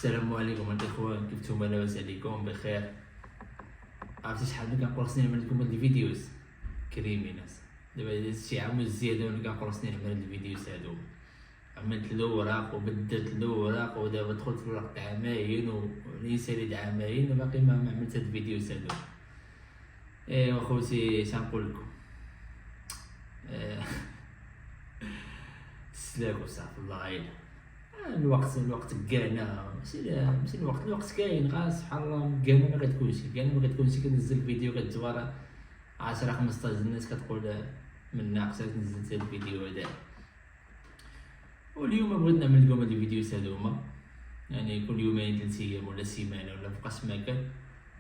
السلام عليكم الاخوان، كيف نتوما؟ لاباس عليكم بخير؟ عرفتي شحال من كنقول خصني نعمل لكم هاد الفيديوز كريمي ناس. دابا شي عام زياده وانا كنقول خصني نعمل هاد الفيديوز هادو. عملت الاوراق وبدلت الاوراق ودابا دخلت في الوراق تاع عامين وليسالي تاع عامين وباقي ما عملت هاد الفيديوز هادو. ايوا خوتي شنقول لكم؟ تسلاك وصافي الله غايب. الوقت كاعنا ماشي الوقت كاين، غا سبحان الله كاعنا ما كتكونش كنزل فيديو كتجبر 10 15 الناس كتقول من ناقصه نزلت هاد الفيديو هذا. واليوم بغيت نعمل لكم هاد الفيديوهات هادوما، يعني كل يومين 3 ايام ولا سيمانه ولا فوقاش ما كان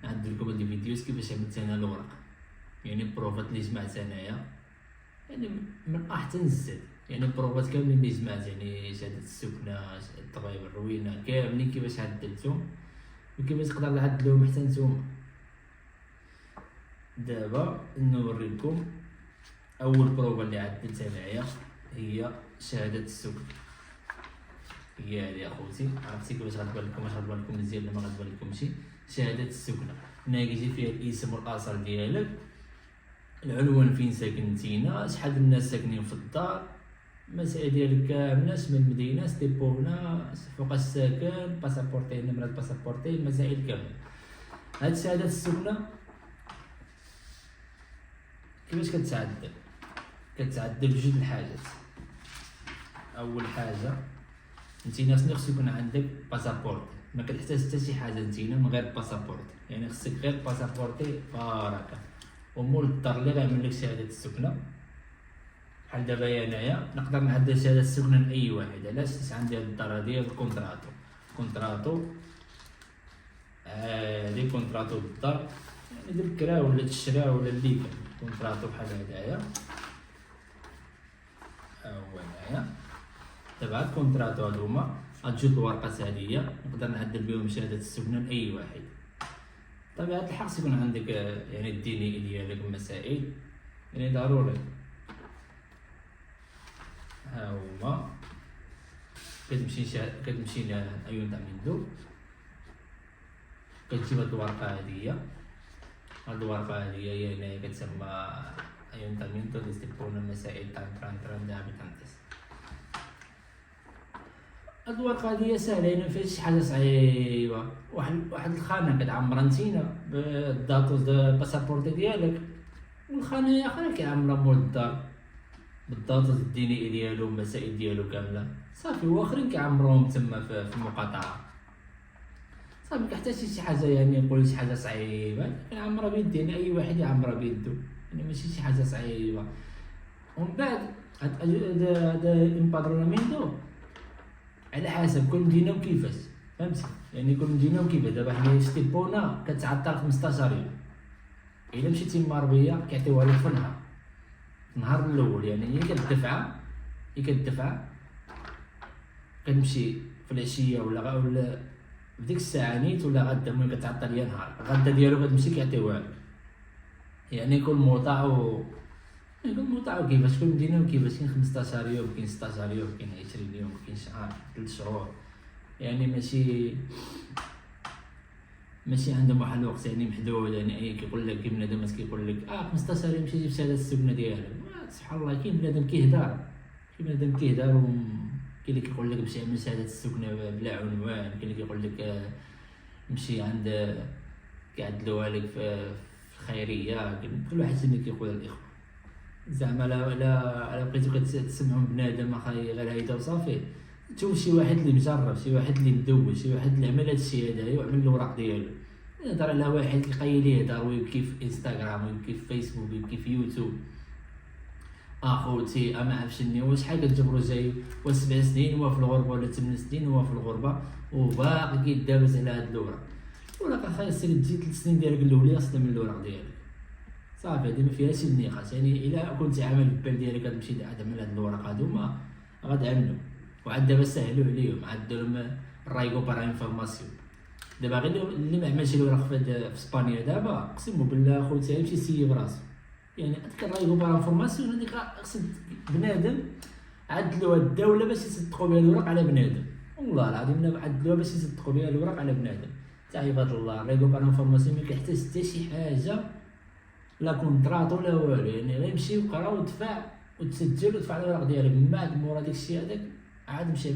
نعدل لكم هاد الفيديوز كيفاش عملت انا الورق، يعني بروفات اللي جمعت انايا، يعني من احسن الزاد، يعني بروفات كاملين اللي جمعت، يعني شهادة السكنة، الضرايب الروينة كاملين كيفاش عدلتهم وكيفاش تقدر تعدلوهم حتى نتوما. دابا نوريكم اول بروفا اللي عدلت انايا هي شهادة السكنة. هي هادي اخوتي، عرفتي كيفاش غتبان لكم؟ واش غتبان لكم مزيان ولا ما غتبان لكمش؟ شهادة السكنة هنا كيجي فيها الاسم والاصل ديالك، العنوان فين ساكن نتينا، شحال الناس ساكنين في الدار، المسائل ديالك كامله، اسم المدينه، ستيبونا، فوقاش ساكن، باسابورتي، نمرة باسابورتي، المسائل كامله. هاد شهادة السكنة كيفاش كتعدل بجوج الحاجات. اول حاجه نتينا خصو يكون عندك باسابورتي، ما كتحتاج حتى شي حاجه نتينا من غير باسابورتي، يعني خصك غير باسابورتي بركه. ومول الدار اللي غيعمل لك شهادة السكنة بحال دابا انايا نقدر نعدل شهادة السكنة لاي واحد. علاش؟ حيت عندي هاد الدار هادي كونتراتو هادي كونتراتو بالدار، يعني ديال الكرا ولا الشرا ولا اللي كان كونتراتو بحال هدايا. ها هو هنايا دابا هاد الكونتراتو هادوما، هاد جوج الورقات هاديا نقدر نعدل بهم شهادة السكنة لاي واحد. طبيعة الحق يكون عندك يعني الديني ديالك المسائل، يعني ضروري. ها هما كتمشي لأيون تاع مندو، كتجيب هاد الورقة هاديا. هاد الورقة هاديا هي هنايا كتسمى أيون تاع مندو لي ستيبونا مسائل تاع تران دابي تانتس. هاد الورقة هادي ساهلة، يعني مفيهاش شي حاجة صعيبة. واحد الخانة كتعمرها نتينا بالداتوس د باسابورتي ديالك، والخانة أخرى كيعمرها مول الدار بالداتوس الديني ديالو والمسائل ديالو كاملة صافي، واخرين كيعمروهم تما في المقاطعة صافي. مكيحتاجش شي حاجة يعني نقول شي حاجة صعيبة، كنعمرها بيدي، يعني أي واحد يعمرها بيدو، يعني ماشي شي حاجة صعيبة. ومن بعد هاد امبادرونامينتو على حسب كل مدينة وكيفاش، فهمتي؟ يعني كل مدينة وكيفاش. دابا حنا ستيبونا كتعطل 15 يوم، إلا مشيتي للمغربية كيعطيوها لك في النهار الأول، يعني هي كتدفع كتمشي في العشية ولا بديك الساعة نيت ولا غدا، المهم كتعطل هي نهار غدا ديالو كتمشي كيعطيوها لك. يعني كل موطع كيفاش، كل مدينة وكيفاش. كاين 15 يوم، كاين 16 يوم، كاين 20 يوم، كاين شهر، 3 شهور، يعني ماشي عندهم واحد الوقت يعني محدود. يعني كيقول لك كاين بنادم كيقول لك 15 يوم مشي جيب شهادة السكنة ديالك. سبحان الله، كاين بنادم كيهدر كاين اللي كيقول لك مشي عمل شهادة السكنة بلا عنوان، كاين اللي كيقول لك مشي عند كيعدلوها لك في الخيرية. كل واحد اللي كيقول الاخوة زعما لا بقيتو كتسمعوا بنادم اخاي غير هيدا وصافي. تشوف شي واحد اللي مجرب، شي واحد اللي مدوز، شي واحد اللي عمل هادشي هدايا وعمل الوراق ديالو. يهضر على واحد كيقيل يهضر ويبكي في انستغرام ويبكي في فيسبوك ويبكي في يوتيوب. اخوتي ما عرفتش شنو شحال كتجبرو جاي، و 7 سنين هو في الغربه ولا 8 سنين هو في الغربه وباقي كيدابز على هاد الوراق. الوراق اخاي خاصك تجي 3 سنين ديالك الاولى اصلا من الوراق ديالك صافي. هادي ما فيهاش النقاش، يعني الا كنتي عامل بالبال ديالك غتمشي تعمل هاد الوراق هادوما غتعملو. وعاد دابا سهلوا عليهم، عندهم الرايغو بار انفورماسيون. دابا غير اللي ما عملش الوراق في اسبانيا دابا اقسموا بالله خوتي يمشي يسيب راسو. يعني هذيك الرايغو بار انفورماسيون هذيك خص بنادم عدلوها الدوله باش يصدقوا بها الوراق على بنادم. والله العظيم الا عدلوها باش يصدقوا بها الوراق على بنادم. تاع عباد الله ريغو بار انفورماسيون ما كيحتاج حتى شي حاجه، لا كونطرات ولا والو، يعني غير مشي وقرا ودفع وتسجل ودفع الوراق ديالك. من بعد مورا داكشي هذاك عاد مشي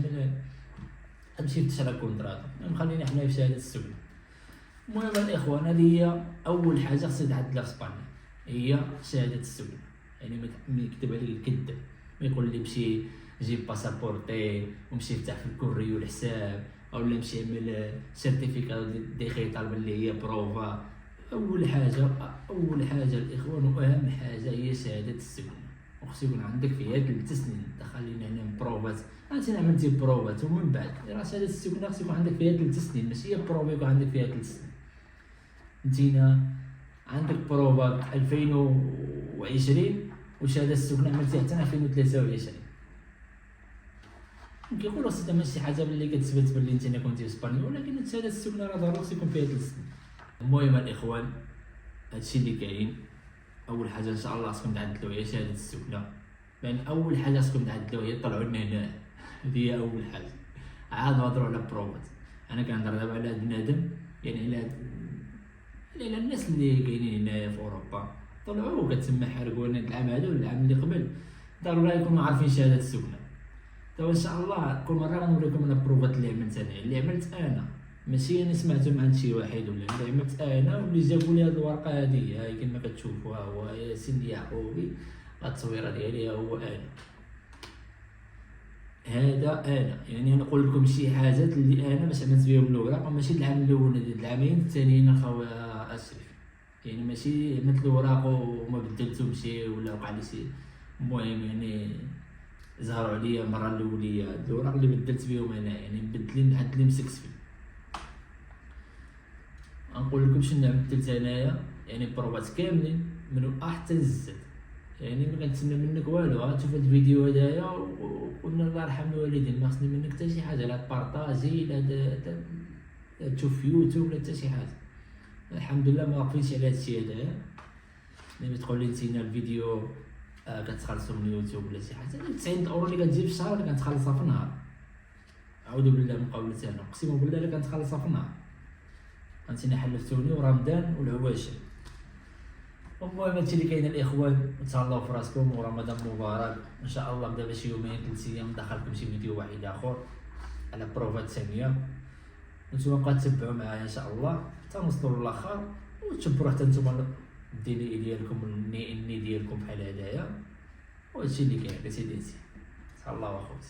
فتش على كونطرات. خلينا حنا في شهاده السكنه. المهم الاخوان هذه هي اول حاجه خصها تعدلها في اسبانيا، هي شهاده السكنه. يعني ما يكتب عليك الكذاب، ما يقول لي مشي جيب باسابورتي ومشي يفتح في الكوريو الحساب، او لا مشي يعمل سيرتيفيكا دي خيطال اللي هي بروفا. اول حاجه الاخوان واهم حاجه هي شهاده السكنه، وخص يكون عندك فيها 3 سنين. دخلينا هنا بروفات، انت عملتي بروفات ومن بعد راه شهاده السكنه خص يكون عندك فيها 3 سنين، ماشي هي بروفا يكون عندك فيها 3 سنين. انتينا عندك بروفا 2020 وشهاده السكنه عملتيها حتى 2023. كيقولوا خصها ماشي حاجه باللي كتثبت باللي انت كنتي في اسبانيا، ولكن شهاده السكنه راه ضروري يكون فيها 3 سنين. المهم الاخوان هادشي اللي كاين. اول حاجه ان شاء الله خصكم تعدلوا هي شهاده السكنه، يعني اول حاجه خصكم تعدلوا هي طلعوا لنا هنا. هذه هي اول حاجه. عاد نهضروا على بروفات. انا كنهضر دابا على بنادم، يعني على الناس اللي كاينين هنايا في اوروبا طلعوا كتسمى حارقوا العام هذا ولا العام اللي قبل، ضروري يكونوا عارفين شهاده السكنه. دابا ان شاء الله كل مره غنوريكم انا البروفات اللي عملت انا، اللي عملت انا ماشي انا سمعتهم عند شي واحد ولا اللي عملت انا، واللي جابوا لي هاد الورقه هادي هاي كما كتشوفوها. هو ياسين يعقوبي، التصويره ديالي هو انا، هذا انا. يعني نقول لكم شي حاجات اللي انا باش عملت بهم الاوراق، وماشي العام الاول، العامين الثانيين اخويا اشرف. يعني ماشي عملت الاوراق وما بدلتهمش ولا وقع لي شي. المهم يعني ظهروا عليا المره الاوليه هاد الاوراق اللي بدلت بهم انا، يعني مبدلين عند اللي مسكت فيه. نقول لكم شنو بدلت انايا، يعني بروفات كاملين من الأ حتى للزد، يعني ما كنتسنى منك والو. ها تشوف هاد الفيديو هدايا وقلنا الله يرحم الوالدين، ما خصني منك حتى شي حاجه، لا تبارطاجي لا تشوف في يوتيوب لا حتى شي حاجه. الحمد لله ما واقفينش على هادشي هدايا. ملي تقول لي نتينا الفيديو كتخلصوا من اليوتيوب ولا شي حاجه، 90 اورو اللي كتجي في الشهر اللي كنتخلصها في النهار. اعوذ بالله من قولتي انا، اقسم بالله اللي كنتخلصها في النهار. فهمتيني، حلفتوني ورمضان والعواشر. المهم هادشي اللي كاين الاخوان، تهلاو في راسكم ورمضان مبارك ان شاء الله. دابا شي يومين 3 ايام ندخلكم شي فيديو واحد اخر على بروفات ثانيه، وانتم بقاو تتبعوا معايا ان شاء الله حتى نوصلوا للاخر، وتشبروا حتى نتوما الديني ديالكم والني ديالكم بحال هدايا. وهادشي اللي كاين سيدي. تهلاو اخوتي.